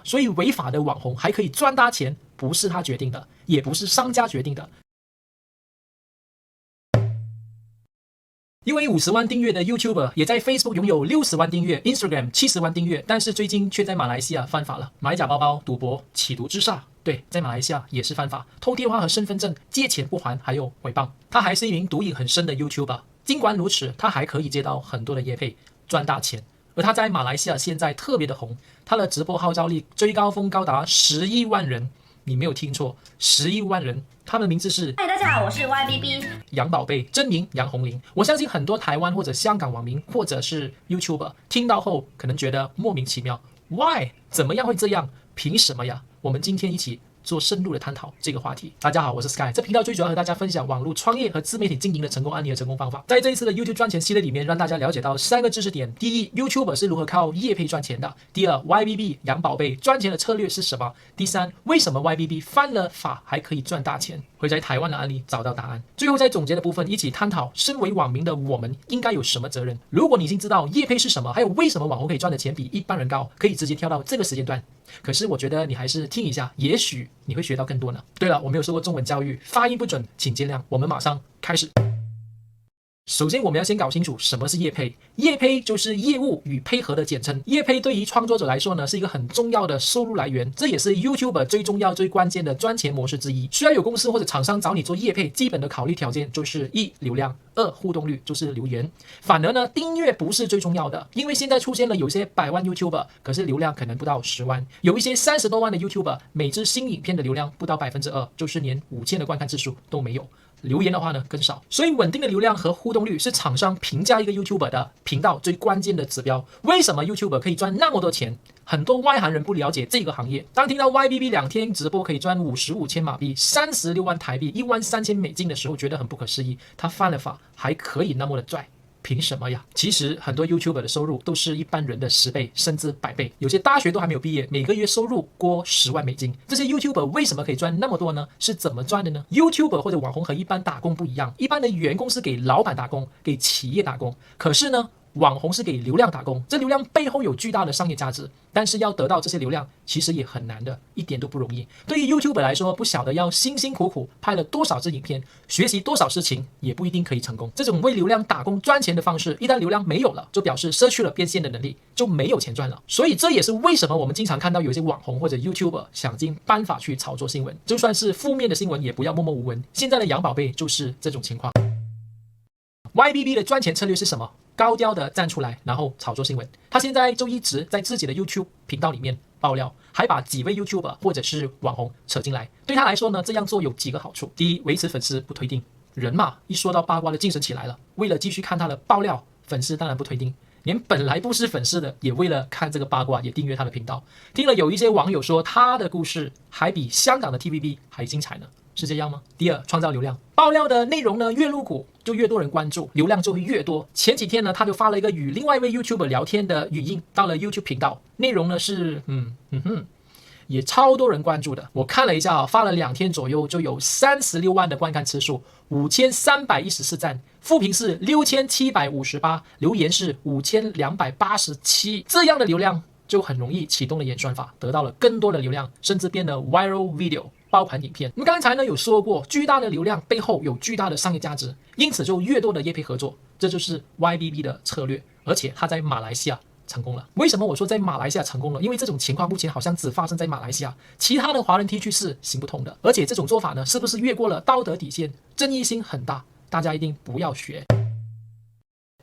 所以违法的网红还可以赚大钱，不是他决定的，也不是商家决定的。因为50万订阅的 YouTuber 也在 Facebook 拥有60万订阅 ，Instagram 70万订阅，但是最近却在马来西亚犯法了，买假包包、赌博、企图自杀。对，在马来西亚也是犯法，偷电话和身份证、借钱不还，还有诽谤。他还是一名毒瘾很深的 YouTuber， 尽管如此，他还可以接到很多的业配，赚大钱。而他在马来西亚现在特别的红，他的直播号召力最高峰高达10亿万人。你没有听错，10亿万人，他们的名字是。嗨，大家好，我是 YBB 杨宝贝，真名杨红玲。我相信很多台湾或者香港网民或者是 YouTuber 听到后可能觉得莫名其妙 ，Why？ 怎么样会这样？凭什么呀？我们今天一起做深入的探讨这个话题。大家好，我是 Sky， 这频道最主要和大家分享网络创业和自媒体经营的成功案例和成功方法。在这一次的 YouTube 赚钱系列里面，让大家了解到3个知识点：第一 ，YouTuber 是如何靠业配赚钱的；第二 ，YBB 杨宝贝赚钱的策略是什么；第三，为什么 YBB 犯了法还可以赚大钱？会在台湾的案例找到答案。最后在总结的部分，一起探讨身为网民的我们应该有什么责任。如果你已经知道业配是什么，还有为什么网红可以赚的钱比一般人高，可以直接跳到这个时间段。可是我觉得你还是听一下，也许你会学到更多呢。对了，我没有受过中文教育，发音不准，请见谅。我们马上开始。首先，我们要先搞清楚什么是业配。业配就是业务与配合的简称。业配对于创作者来说呢，是一个很重要的收入来源，这也是 YouTuber 最重要、最关键的赚钱模式之一。需要有公司或者厂商找你做业配，基本的考虑条件就是1. 流量，2. 互动率，就是留言。反而呢，订阅不是最重要的，因为现在出现了有些100万 YouTuber， 可是流量可能不到10万；有一些30多万的 YouTuber， 每支新影片的流量不到 2%， 就是连5000的观看次数都没有。留言的话呢更少，所以稳定的流量和互动率是厂商评价一个 YouTuber 的频道最关键的指标。为什么 YouTuber 可以赚那么多钱？很多外行人不了解这个行业。当听到 YBB 2天直播可以赚55千马币、36万台币、13000美金的时候，觉得很不可思议。他犯了法还可以那么的赚。凭什么呀？其实很多 YouTuber 的收入都是一般人的10倍甚至100倍，有些大学都还没有毕业，每个月收入过10万美金。这些 YouTuber 为什么可以赚那么多呢？是怎么赚的呢？ YouTuber 或者网红和一般打工不一样，一般的员工是给老板打工，给企业打工，可是呢，网红是给流量打工，这流量背后有巨大的商业价值，但是要得到这些流量其实也很难的，一点都不容易。对于 YouTuber 来说，不晓得要辛辛苦苦拍了多少支影片，学习多少事情，也不一定可以成功。这种为流量打工赚钱的方式，一旦流量没有了，就表示失去了变现的能力，就没有钱赚了。所以这也是为什么我们经常看到有些网红或者 YouTuber 想尽办法去炒作新闻，就算是负面的新闻也不要默默无闻。现在的杨宝贝就是这种情况。YBB 的赚钱策略是什么？高调的站出来，然后炒作新闻。他现在就一直在自己的 YouTube 频道里面爆料，还把几位 YouTuber 或者是网红扯进来。对他来说呢，这样做有几个好处：第一，维持粉丝不退订。人嘛，一说到八卦就精神起来了。为了继续看他的爆料，粉丝当然不退订。连本来不是粉丝的，也为了看这个八卦，也订阅他的频道。听了有一些网友说，他的故事还比香港的 TVB 还精彩呢。是这样吗？第二，创造流量。爆料的内容呢，越露骨就越多人关注，流量就会越多。前几天呢，他就发了一个与另外一位 YouTuber 聊天的语音到了 YouTube 频道，内容呢是也超多人关注的。我看了一下发了2天左右就有36万的观看次数，5314赞，负评是6758，留言是5287，这样的流量就很容易启动了演算法，得到了更多的流量，甚至变得 viral video 爆款影片。我们刚才呢有说过，巨大的流量背后有巨大的商业价值，因此就越多的业配合作，这就是 YBB 的策略。而且他在马来西亚成功了。为什么我说在马来西亚成功了？因为这种情况目前好像只发生在马来西亚，其他的华人地区是行不通的。而且这种做法呢，是不是越过了道德底线？争议性很大，大家一定不要学。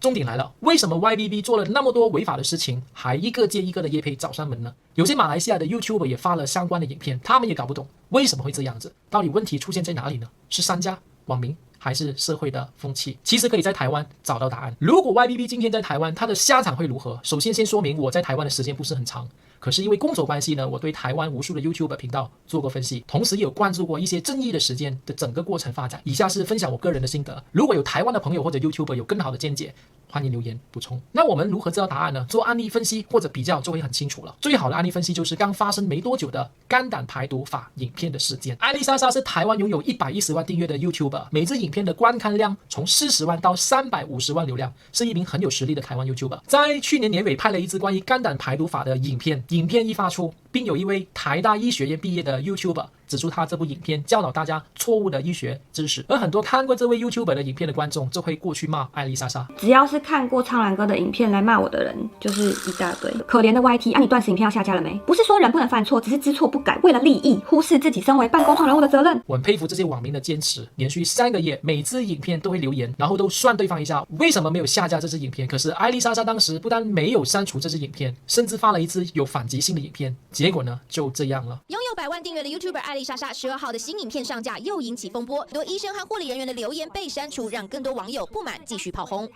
重点来了，为什么 YBB 做了那么多违法的事情，还一个接一个的业配找上门呢？有些马来西亚的 YouTuber 也发了相关的影片，他们也搞不懂为什么会这样子，到底问题出现在哪里呢？是商家、网民还是社会的风气？其实可以在台湾找到答案。如果 YBB 今天在台湾，他的下场会如何？首先说明我在台湾的时间不是很长，可是因为工作关系呢，我对台湾无数的 YouTuber 频道做过分析，同时也有关注过一些争议的事件的整个过程发展。以下是分享我个人的心得，如果有台湾的朋友或者 YouTuber 有更好的见解，欢迎留言补充。那我们如何知道答案呢？做案例分析或者比较就会很清楚了。最好的案例分析就是刚发生没多久的肝胆排毒法影片的事件。艾丽莎莎是台湾拥有110万订阅的 YouTuber， 每支影片的观看量从40万到350万流量，是一名很有实力的台湾 YouTuber。在去年年尾拍了一支关于肝胆排毒法的影片，影片一发出，并有一位台大医学院毕业的 YouTuber 指出，他这部影片教导大家错误的医学知识，而很多看过这位 YouTuber 的影片的观众就会过去骂艾丽莎莎。只要是看过苍兰哥的影片来骂我的人，就是一大堆可怜的 YT。你断食影片要下架了没？不是说人不能犯错，只是知错不改，为了利益忽视自己身为半公众人物的责任。我很佩服这些网民的坚持，连续3个月，每支影片都会留言，然后都算对方一下为什么没有下架这支影片。可是艾丽莎莎当时不但没有删除这支影片，甚至发了一支有反击性的影片，结果呢就这样了。拥有100万订阅的 YouTuber 艾丽莎莎12号的新影片上架又引起风波，多医生和护理人员的留言被删除，让更多网友不满继续炮轰。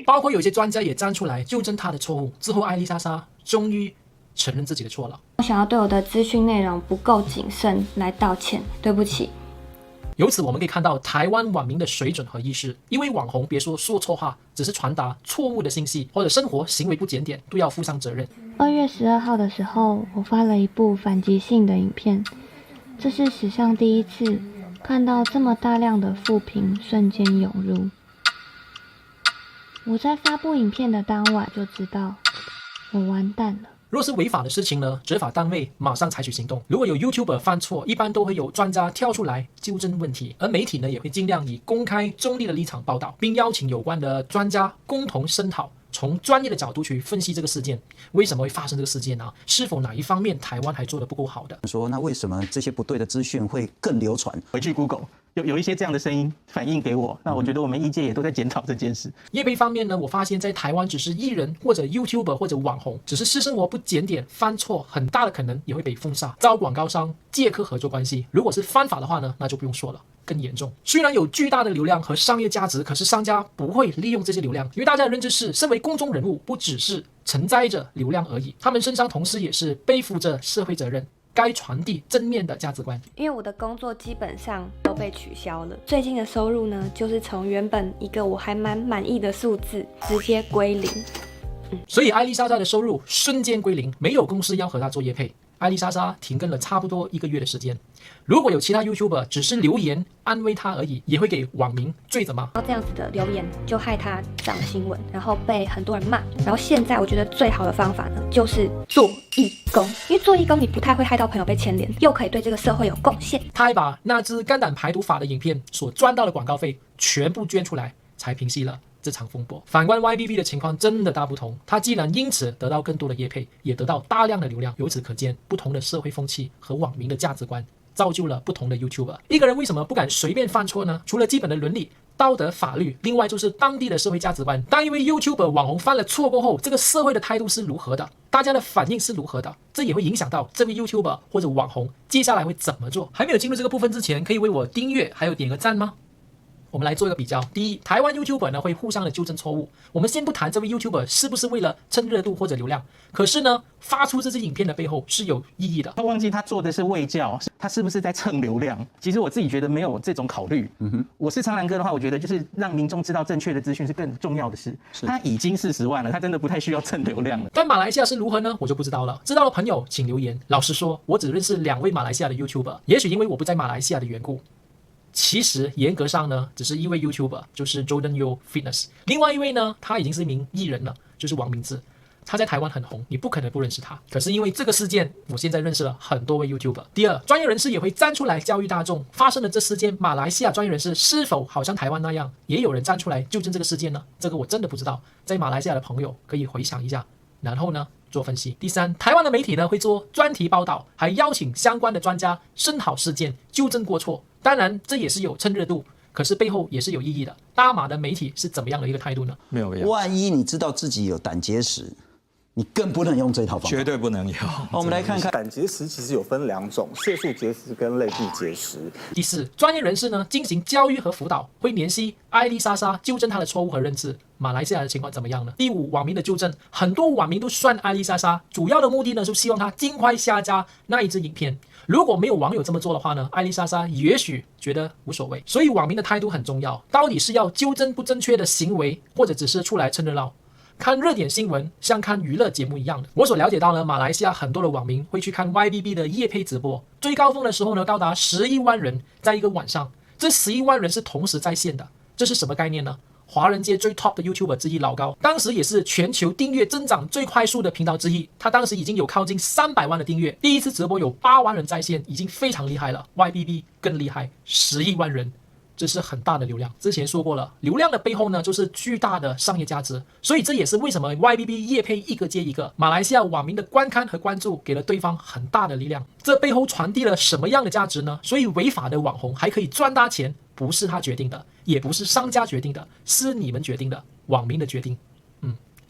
包括有些专家也站出来纠正她的错误。之后艾丽莎莎终于承认自己的错了。我想要对我的资讯内容不够谨慎来道歉，对不起。由此我们可以看到台湾网民的水准和意识，因为网红别说说错话，只是传达错误的信息或者生活行为不检点，都要负上责任。2月12号的时候，我发了一部反击性的影片，这是史上第一次看到这么大量的负评瞬间涌入。我在发布影片的当晚就知道我完蛋了。若是违法的事情呢，执法单位马上采取行动。如果有 YouTuber 犯错，一般都会有专家跳出来纠正问题，而媒体呢也会尽量以公开中立的立场报道，并邀请有关的专家共同商讨，从专业的角度去分析这个事件，为什么会发生这个事件呢？是否哪一方面台湾还做得不够好的？说那为什么这些不对的资讯会更流传？回去 Google 有一些这样的声音反映给我，那我觉得我们业界也都在检讨这件事。业配方面呢，我发现在台湾只是艺人或者 YouTuber 或者网红，只是私生活不检点犯错，很大的可能也会被封杀，遭广告商借壳合作关系。如果是犯法的话呢，那就不用说了，更严重。虽然有巨大的流量和商业价值，可是商家不会利用这些流量，因为大家的认知是，身为公众人物不只是承载着流量而已，他们身上同时也是背负着社会责任，该传递正面的价值观。因为我的工作基本上都被取消了，最近的收入呢，就是从原本一个我还蛮满意的数字直接归零。所以艾丽莎莎的收入瞬间归零，没有公司要和她做业配。艾丽莎莎停更了差不多1个月的时间。如果有其他 YouTuber 只是留言安慰她而已，也会给网民追着骂。这样子的留言就害她上新闻，然后被很多人骂。然后现在我觉得最好的方法呢，就是做义工，因为做义工你不太会害到朋友被牵连，又可以对这个社会有贡献。她还把那支肝胆排毒法的影片所赚到的广告费全部捐出来，才平息了这场风波。反观 YBB 的情况真的大不同，他既然因此得到更多的业配，也得到大量的流量。由此可见，不同的社会风气和网民的价值观造就了不同的 YouTuber。一个人为什么不敢随便犯错呢？除了基本的伦理、道德、法律，另外就是当地的社会价值观。当一位 YouTuber 网红犯了错过后，这个社会的态度是如何的？大家的反应是如何的？这也会影响到这位 YouTuber 或者网红接下来会怎么做。还没有进入这个部分之前，可以为我订阅还有点个赞吗？我们来做一个比较。第一，台湾 YouTuber 呢会互相的纠正错误。我们先不谈这位 YouTuber 是不是为了蹭热度或者流量，可是呢，发出这支影片的背后是有意义的。他忘记他做的是卫教，他是不是在蹭流量？其实我自己觉得没有这种考虑。我是苍兰哥的话，我觉得就是让民众知道正确的资讯是更重要的事。他已经40万了，他真的不太需要蹭流量了。但马来西亚是如何呢？我就不知道了。知道的朋友请留言。老实说，我只认识2位马来西亚的 YouTuber， 也许因为我不在马来西亚的缘故。其实严格上呢，只是一位 YouTuber， 就是 Jordan Yo Fitness。另外一位呢，他已经是一名艺人了，就是王明志。他在台湾很红，你不可能不认识他。可是因为这个事件，我现在认识了很多位 YouTuber。第二，专业人士也会站出来教育大众，发生了这事件，马来西亚专业人士是否好像台湾那样，也有人站出来纠正这个事件呢？这个我真的不知道。在马来西亚的朋友可以回想一下，然后呢做分析。第三，台湾的媒体呢会做专题报道，还邀请相关的专家声讨事件，纠正过错。当然，这也是有蹭热度，可是背后也是有意义的。大马的媒体是怎么样的一个态度呢？没有用。万一你知道自己有胆结石，你更不能用这套方法，绝对不能有。我们来看看，胆结石其实有分2种，色素结石跟类固结石。第四，专业人士呢进行教育和辅导，会联系艾丽莎莎纠正她的错误和认知。马来西亚的情况怎么样呢？第五，网民的纠正，很多网民都算艾丽莎莎，主要的目的呢是希望她尽快下架那一支影片。如果没有网友这么做的话呢，艾丽莎莎也许觉得无所谓。所以网民的态度很重要，到底是要纠正不正确的行为，或者只是出来蹭热闹？看热点新闻像看娱乐节目一样的。我所了解到呢，马来西亚很多的网民会去看 YBB 的业配直播，最高峰的时候呢，高达11万人在一个晚上，这11万人是同时在线的，这是什么概念呢？华人界最 top 的 YouTuber 之一老高，当时也是全球订阅增长最快速的频道之一，他当时已经有靠近300万的订阅，第一次直播有8万人在线，已经非常厉害了。YBB 更厉害，10亿万人。这是很大的流量，之前说过了，流量的背后呢，就是巨大的商业价值，所以这也是为什么 YBB 业配一个接一个，马来西亚网民的观看和关注给了对方很大的力量，这背后传递了什么样的价值呢？所以违法的网红还可以赚大钱，不是他决定的，也不是商家决定的，是你们决定的，网民的决定。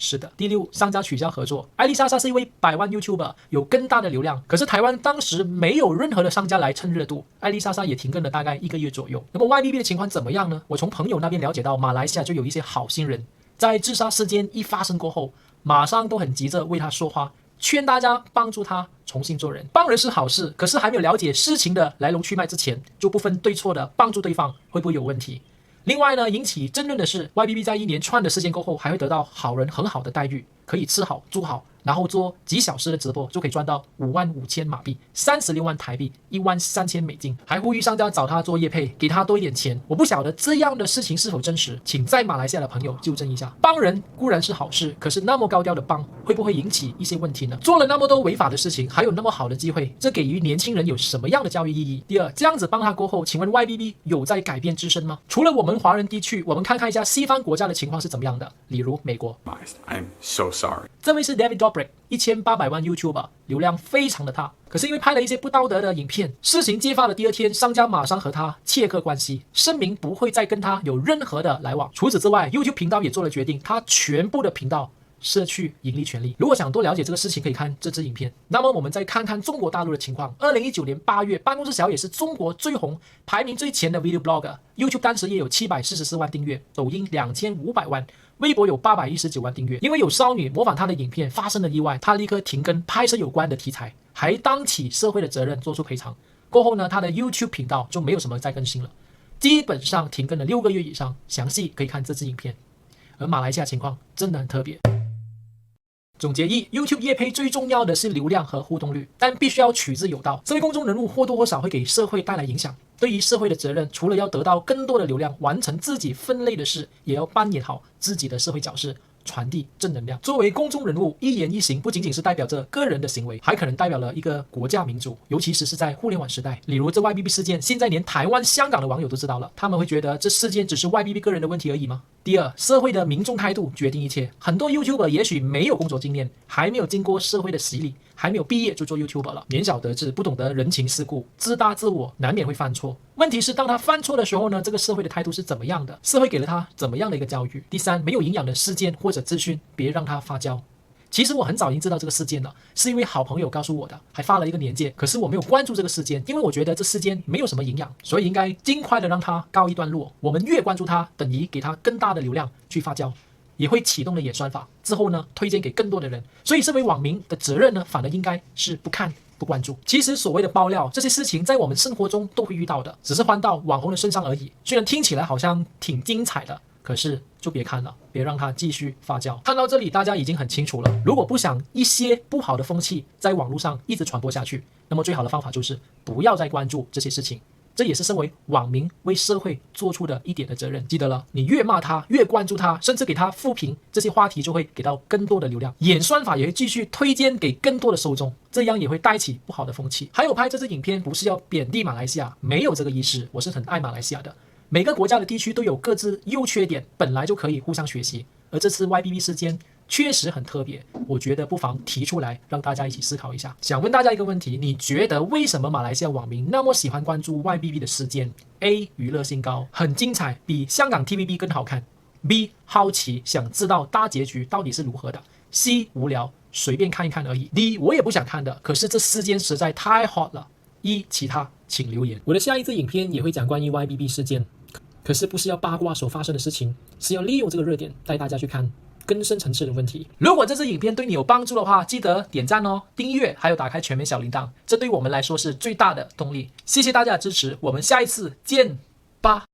是的。第6，商家取消合作。艾丽莎莎是一位100万 YouTuber， 有更大的流量，可是台湾当时没有任何的商家来蹭热度，艾丽莎莎也停更了大概1个月左右。那么 YBB 的情况怎么样呢？我从朋友那边了解到，马来西亚就有一些好心人，在自杀事件一发生过后，马上都很急着为他说话，劝大家帮助他重新做人。帮人是好事，可是还没有了解事情的来龙去脉之前，就不分对错的帮助对方，会不会有问题？另外呢，引起争论的是 YBB 在一连串的事件过后，还会得到好人很好的待遇，可以吃好住好，然后做几小时的直播就可以赚到55000马币，36万台币，13000美金，还呼吁商家找他做业配，给他多一点钱。我不晓得这样的事情是否真实，请在马来西亚的朋友纠正一下。帮人固然是好事，可是那么高调的帮，会不会引起一些问题呢？做了那么多违法的事情，还有那么好的机会，这给予年轻人有什么样的教育意义？第2，这样子帮他过后，请问 YBB 有在改变自身吗？除了我们华人地区，我们看一下西方国家的情况是怎么样的，例如美国。I'm so sorry。这位是 David Dobrik，1800万 YouTuber， 流量非常的大，可是因为拍了一些不道德的影片，事情揭发的第2天，商家马上和他切割关系，声明不会再跟他有任何的来往。除此之外 ，YouTube 频道也做了决定，他全部的频道失去盈利权利。如果想多了解这个事情，可以看这支影片。那么我们再看看中国大陆的情况。2019年8月，办公室小野是中国最红、排名最前的 video blogger。YouTube 当时也有744万订阅，抖音2500万，微博有819万订阅。因为有少女模仿他的影片发生了意外，他立刻停更拍摄有关的题材，还当起社会的责任做出赔偿。过后呢，他的 YouTube 频道就没有什么再更新了，基本上停更了6个月以上。详细可以看这支影片。而马来西亚情况真的很特别。总结1， YouTube 业配最重要的是流量和互动率，但必须要取之有道。这位公众人物或多或少会给社会带来影响，对于社会的责任，除了要得到更多的流量，完成自己分内的事，也要扮演好自己的社会角色，传递正能量。作为公众人物，一言一行不仅仅是代表着个人的行为，还可能代表了一个国家民族，尤其是在互联网时代。例如这 YBB 事件，现在连台湾、香港的网友都知道了，他们会觉得这事件只是 YBB 个人的问题而已吗？第2，社会的民众态度决定一切。很多 YouTuber 也许没有工作经验，还没有经过社会的洗礼，还没有毕业就做 YouTuber 了，年小得志，不懂得人情世故，自大自我，难免会犯错。问题是当他犯错的时候呢，这个社会的态度是怎么样的？社会给了他怎么样的一个教育？第3，没有营养的事件或者资讯，别让它发酵。其实我很早已经知道这个事件了，是因为好朋友告诉我的，还发了一个链接。可是我没有关注这个事件，因为我觉得这事件没有什么营养，所以应该尽快的让它告一段落。我们越关注它，等于给它更大的流量去发酵，也会启动了演算法，之后呢推荐给更多的人。所以身为网民的责任呢，反而应该是不看不关注。其实所谓的爆料这些事情，在我们生活中都会遇到的，只是换到网红的身上而已。虽然听起来好像挺精彩的，可是就别看了，别让它继续发酵。看到这里，大家已经很清楚了。如果不想一些不好的风气在网络上一直传播下去，那么最好的方法就是不要再关注这些事情。这也是身为网民为社会做出的一点的责任。记得了，你越骂他，越关注他，甚至给他负评，这些话题就会给到更多的流量，演算法也会继续推荐给更多的受众，这样也会带起不好的风气。还有拍这支影片不是要贬低马来西亚，没有这个意思，我是很爱马来西亚的。每个国家的地区都有各自优缺点，本来就可以互相学习。而这次 YBB 事件确实很特别，我觉得不妨提出来让大家一起思考一下。想问大家一个问题，你觉得为什么马来西亚网民那么喜欢关注 YBB 的事件？ A. 娱乐性高，很精彩，比香港 TVB 更好看。 B. 好奇，想知道大结局到底是如何的。 C. 无聊，随便看一看而已。 D. 我也不想看的，可是这事件实在太 hot 了。E. 其他请留言。我的下一支影片也会讲关于 YBB 事件，可是不是要八卦所发生的事情，是要利用这个热点带大家去看更深层次的问题。如果这支影片对你有帮助的话，记得点赞哦、订阅，还有打开全面小铃铛，这对我们来说是最大的动力。谢谢大家的支持，我们下一次见吧。